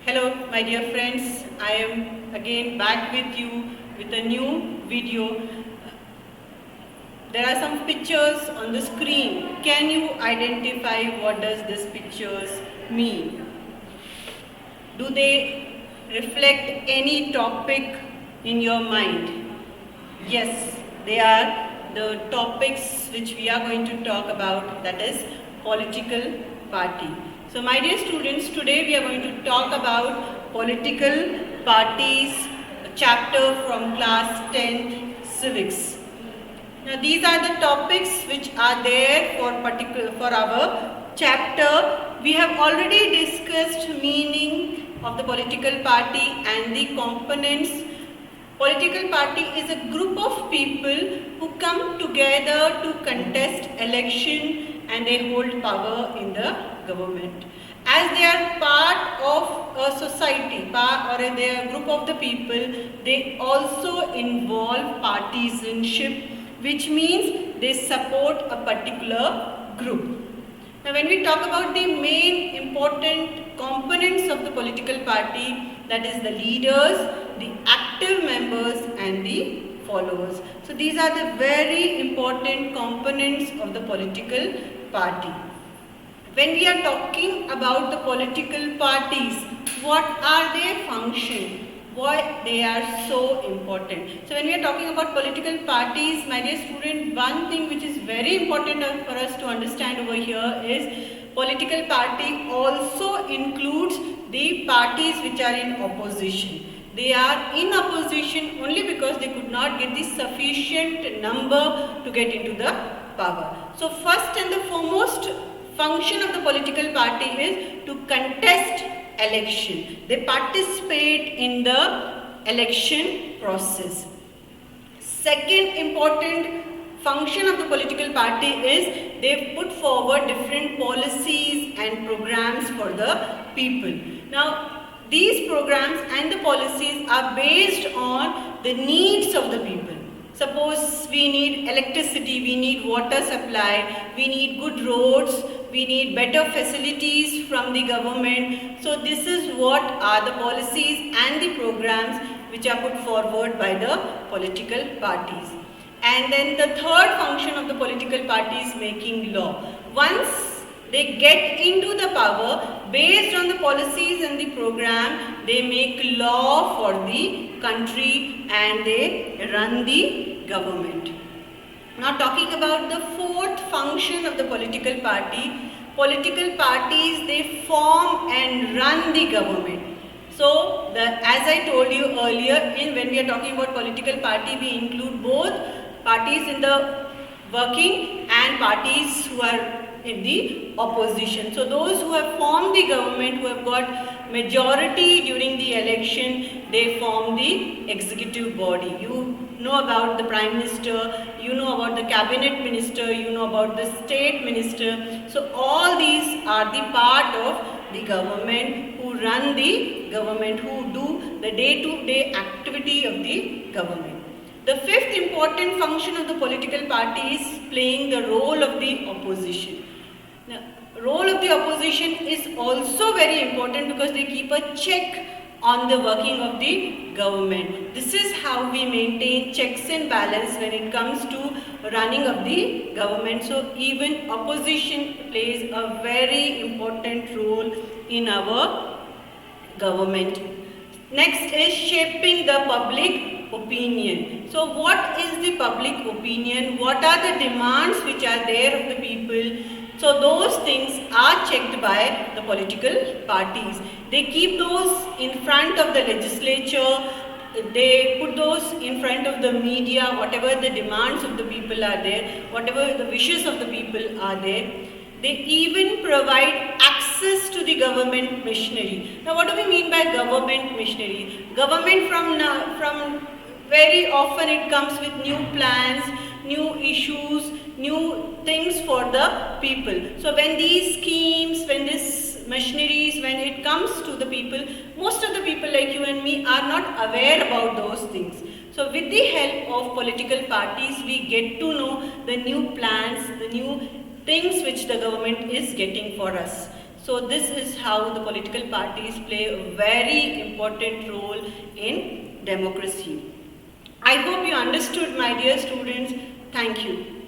Hello, my dear friends. I am again back with you with a new video. There are some pictures on the screen. Can you identify what does these pictures mean? Do they reflect any topic in your mind? Yes, they are the topics which we are going to talk about, that is political party. So my dear students, today we are going to talk about political parties, a chapter from class 10 civics. Now these are the topics which are there for our chapter. We have already discussed meaning of the political party and the components. Political party is a group of people who come together to contest election and they hold power in the government. As they are part of a society or they are a group of the people, they also involve partisanship, which means they support a particular group. Now when we talk about the main important components of the political party, that is the leaders, the active members and the followers. So these are the very important components of the political party. When we are talking about the political parties, what are their functions? Why they are so important? So when we are talking about political parties, my dear student, one thing which is very important for us to understand over here is political party also includes the parties which are in opposition. They are in opposition only because they could not get the sufficient number to get into the power. So first and the foremost function of the political party is to contest election. They participate in the election process. Second important function of the political party is they put forward different policies and programs for the people. Now these programs and the policies are based on the needs of the people. Suppose we need electricity, we need water supply, we need good roads, we need better facilities from the government. So this is what are the policies and the programs which are put forward by the political parties. And then the third function of the political party is making law. Once they get into the power, based on the policies and the program, they make law for the country and they run the government. Now talking about the fourth function of the political parties, they form and run the government. So as I told you earlier, when we are talking about political party, we include both parties in the working and parties who are in the opposition. So those who have formed the government, who have got majority during the election, they form the executive body. You know about the Prime Minister, you know about the Cabinet Minister, you know about the State Minister. So all these are the part of the government who run the government, who do the day-to-day activity of the government. The fifth important function of the political party is playing the role of the opposition. Now, role of the opposition is also very important because they keep a check on the working of the government. This is how we maintain checks and balance when it comes to running of the government. So even opposition plays a very important role in our government. Next is shaping the public opinion. So what is the public opinion? What are the demands which are there of the people? So those things are checked by the political parties. They keep those in front of the legislature, they put those in front of the media, whatever the demands of the people are there, whatever the wishes of the people are there. They even provide access to the government machinery. Now what do we mean by government machinery? Government from very often it comes with new plans, new issues, new things for the people. So when these schemes, when this machineries, when it comes to the people, most of the people like you and me are not aware about those things. So with the help of political parties, we get to know the new plans, the new things which the government is getting for us. So this is how the political parties play a very important role in democracy. I hope you understood, my dear students. Thank you.